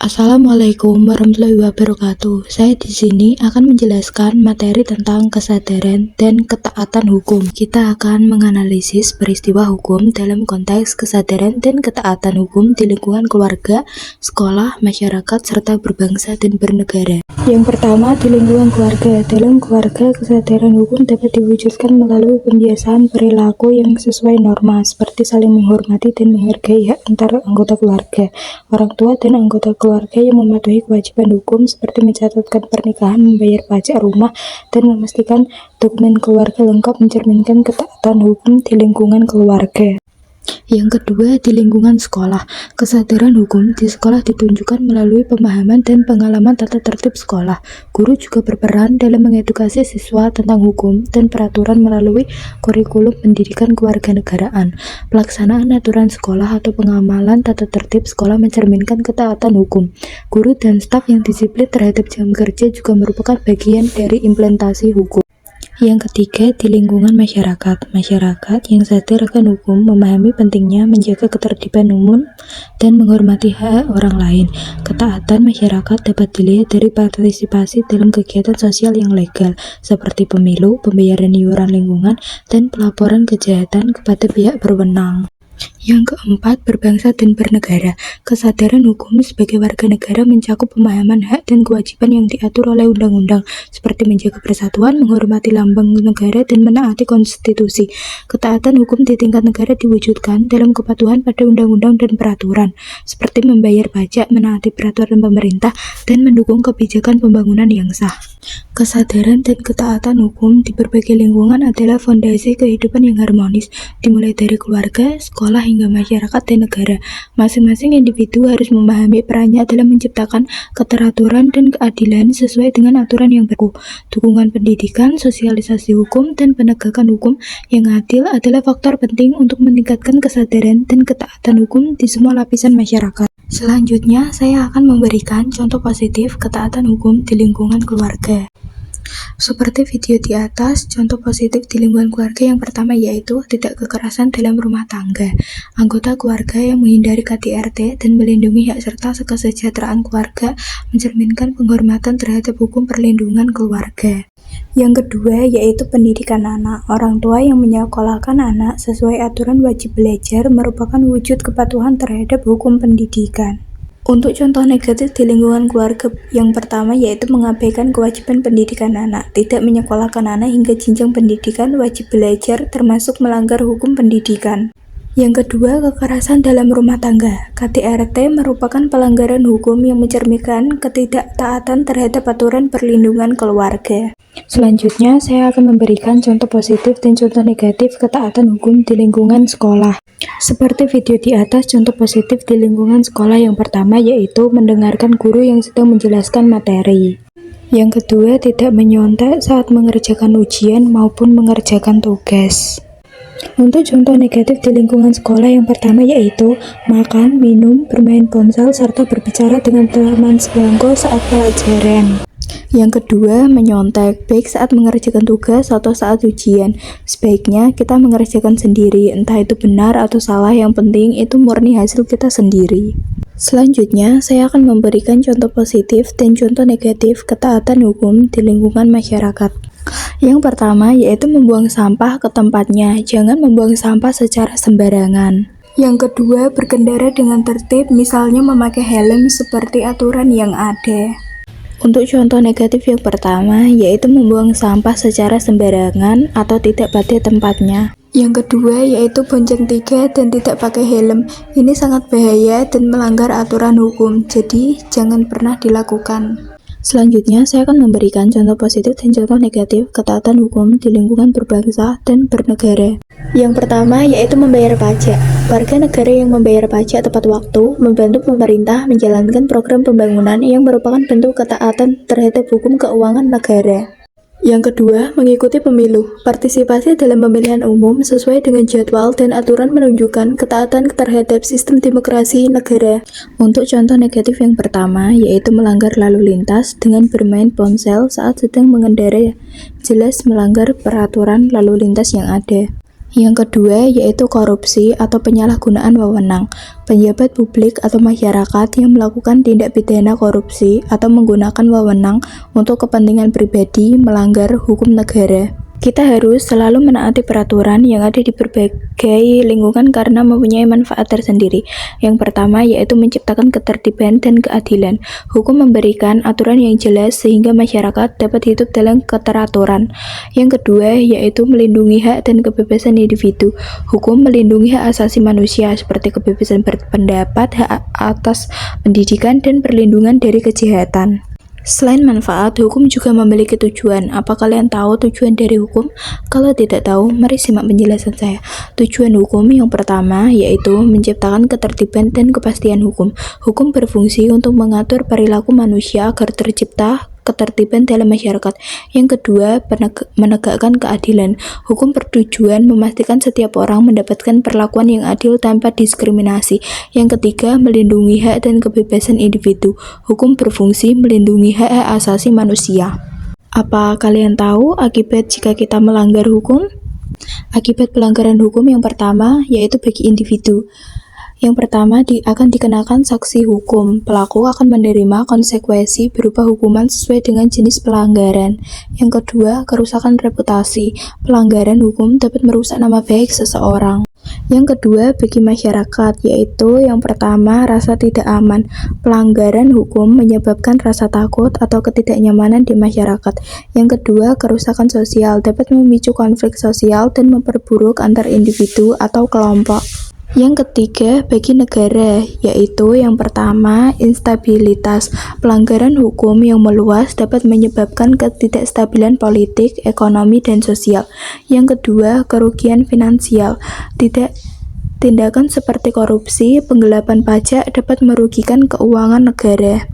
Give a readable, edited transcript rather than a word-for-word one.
Assalamualaikum warahmatullahi wabarakatuh. Saya di sini akan menjelaskan materi tentang kesadaran dan ketaatan hukum. Kita akan menganalisis peristiwa hukum dalam konteks kesadaran dan ketaatan hukum di lingkungan keluarga, sekolah, masyarakat, serta berbangsa dan bernegara. Yang pertama, di lingkungan keluarga. Dalam keluarga, kesadaran hukum dapat diwujudkan melalui pembiasaan perilaku yang sesuai norma, seperti saling menghormati dan menghargai hak antara anggota keluarga. Orang tua dan anggota keluarga yang mematuhi kewajiban hukum seperti mencatatkan pernikahan, membayar pajak rumah, dan memastikan dokumen keluarga lengkap mencerminkan ketaatan hukum di lingkungan keluarga. Yang kedua, di lingkungan sekolah. Kesadaran hukum di sekolah ditunjukkan melalui pemahaman dan pengalaman tata tertib sekolah. Guru juga berperan dalam mengedukasi siswa tentang hukum dan peraturan melalui kurikulum pendidikan kewarganegaraan. Pelaksanaan aturan sekolah atau pengamalan tata tertib sekolah mencerminkan ketaatan hukum. Guru dan staf yang disiplin terhadap jam kerja juga merupakan bagian dari implementasi hukum. Yang ketiga, di lingkungan masyarakat. Masyarakat yang sadar akan hukum memahami pentingnya menjaga ketertiban umum dan menghormati hak orang lain. Ketaatan masyarakat dapat dilihat dari partisipasi dalam kegiatan sosial yang legal, seperti pemilu, pembayaran iuran lingkungan, dan pelaporan kejahatan kepada pihak berwenang. Yang keempat, berbangsa dan bernegara. Kesadaran hukum sebagai warga negara mencakup pemahaman hak dan kewajiban yang diatur oleh undang-undang, seperti menjaga persatuan, menghormati lambang negara, dan menaati konstitusi. Ketaatan hukum di tingkat negara diwujudkan dalam kepatuhan pada undang-undang dan peraturan, seperti membayar pajak, menaati peraturan pemerintah, dan mendukung kebijakan pembangunan yang sah. Kesadaran dan ketaatan hukum di berbagai lingkungan adalah fondasi kehidupan yang harmonis, dimulai dari keluarga, sekolah, hingga masyarakat dan negara. Masing-masing individu harus memahami perannya dalam menciptakan keteraturan dan keadilan sesuai dengan aturan yang berlaku. Dukungan pendidikan, sosialisasi hukum, dan penegakan hukum yang adil adalah faktor penting untuk meningkatkan kesadaran dan ketaatan hukum di semua lapisan masyarakat. Selanjutnya, saya akan memberikan contoh positif ketaatan hukum di lingkungan keluarga. Seperti video di atas, contoh positif di lingkungan keluarga yang pertama yaitu tidak kekerasan dalam rumah tangga. Anggota keluarga yang menghindari KDRT dan melindungi hak serta kesejahteraan keluarga mencerminkan penghormatan terhadap hukum perlindungan keluarga. Yang kedua yaitu pendidikan anak. Orang tua yang menyekolahkan anak sesuai aturan wajib belajar merupakan wujud kepatuhan terhadap hukum pendidikan. Untuk contoh negatif di lingkungan keluarga yang pertama yaitu mengabaikan kewajiban pendidikan anak, tidak menyekolahkan anak hingga jenjang pendidikan wajib belajar termasuk melanggar hukum pendidikan. Yang kedua, kekerasan dalam rumah tangga. KDRT merupakan pelanggaran hukum yang mencerminkan ketidaktaatan terhadap aturan perlindungan keluarga. Selanjutnya, saya akan memberikan contoh positif dan contoh negatif ketaatan hukum di lingkungan sekolah. Seperti video di atas, contoh positif di lingkungan sekolah yang pertama yaitu mendengarkan guru yang sedang menjelaskan materi. Yang kedua, tidak menyontek saat mengerjakan ujian maupun mengerjakan tugas. Untuk contoh negatif di lingkungan sekolah yang pertama yaitu makan, minum, bermain ponsel, serta berbicara dengan teman sebangku saat pelajaran. Yang kedua, menyontek, baik saat mengerjakan tugas atau saat ujian. Sebaiknya kita mengerjakan sendiri, entah itu benar atau salah, yang penting itu murni hasil kita sendiri. Selanjutnya, saya akan memberikan contoh positif dan contoh negatif ketaatan hukum di lingkungan masyarakat. Yang pertama yaitu membuang sampah ke tempatnya, jangan membuang sampah secara sembarangan. Yang kedua, berkendara dengan tertib, misalnya memakai helm seperti aturan yang ada. Untuk contoh negatif yang pertama yaitu membuang sampah secara sembarangan atau tidak pada tempatnya. Yang kedua yaitu bonceng tiga dan tidak pakai helm. Ini sangat bahaya dan melanggar aturan hukum, jadi jangan pernah dilakukan. Selanjutnya, saya akan memberikan contoh positif dan contoh negatif ketaatan hukum di lingkungan berbangsa dan bernegara. Yang pertama yaitu membayar pajak. Warga negara yang membayar pajak tepat waktu membantu pemerintah menjalankan program pembangunan yang merupakan bentuk ketaatan terhadap hukum keuangan negara. Yang kedua, mengikuti pemilu. Partisipasi dalam pemilihan umum sesuai dengan jadwal dan aturan menunjukkan ketaatan terhadap sistem demokrasi negara. Untuk contoh negatif yang pertama, yaitu melanggar lalu lintas dengan bermain ponsel saat sedang mengendarai, jelas melanggar peraturan lalu lintas yang ada. Yang kedua yaitu korupsi atau penyalahgunaan wewenang. Pejabat publik atau masyarakat yang melakukan tindak pidana korupsi atau menggunakan wewenang untuk kepentingan pribadi melanggar hukum negara. Kita harus selalu menaati peraturan yang ada di berbagai lingkungan karena mempunyai manfaat tersendiri. Yang pertama yaitu menciptakan ketertiban dan keadilan. Hukum memberikan aturan yang jelas sehingga masyarakat dapat hidup dalam keteraturan. Yang kedua yaitu melindungi hak dan kebebasan individu. Hukum melindungi hak asasi manusia seperti kebebasan berpendapat, hak atas pendidikan, dan perlindungan dari kejahatan. Selain manfaat, hukum juga memiliki tujuan. Apa kalian tahu tujuan dari hukum? Kalau tidak tahu, mari simak penjelasan saya. Tujuan hukum yang pertama yaitu menciptakan ketertiban dan kepastian hukum. Hukum berfungsi untuk mengatur perilaku manusia agar tercipta ketertiban dalam masyarakat. Yang kedua, menegakkan keadilan. Hukum bertujuan memastikan setiap orang mendapatkan perlakuan yang adil tanpa diskriminasi. Yang ketiga, melindungi hak dan kebebasan individu. Hukum berfungsi melindungi hak asasi manusia. Apa kalian tahu akibat jika kita melanggar hukum? Akibat pelanggaran hukum yang pertama yaitu bagi individu. Yang pertama akan dikenakan sanksi hukum. Pelaku akan menerima konsekuensi berupa hukuman sesuai dengan jenis pelanggaran. Yang kedua, kerusakan reputasi. Pelanggaran hukum dapat merusak nama baik seseorang. Yang kedua, bagi masyarakat, yaitu yang pertama, rasa tidak aman. Pelanggaran hukum menyebabkan rasa takut atau ketidaknyamanan di masyarakat. Yang kedua, kerusakan sosial dapat memicu konflik sosial dan memperburuk antar individu atau kelompok. Yang ketiga, bagi negara, yaitu yang pertama, instabilitas. Pelanggaran hukum yang meluas dapat menyebabkan ketidakstabilan politik, ekonomi, dan sosial. Yang kedua, kerugian finansial. Tindakan seperti korupsi, penggelapan pajak dapat merugikan keuangan negara.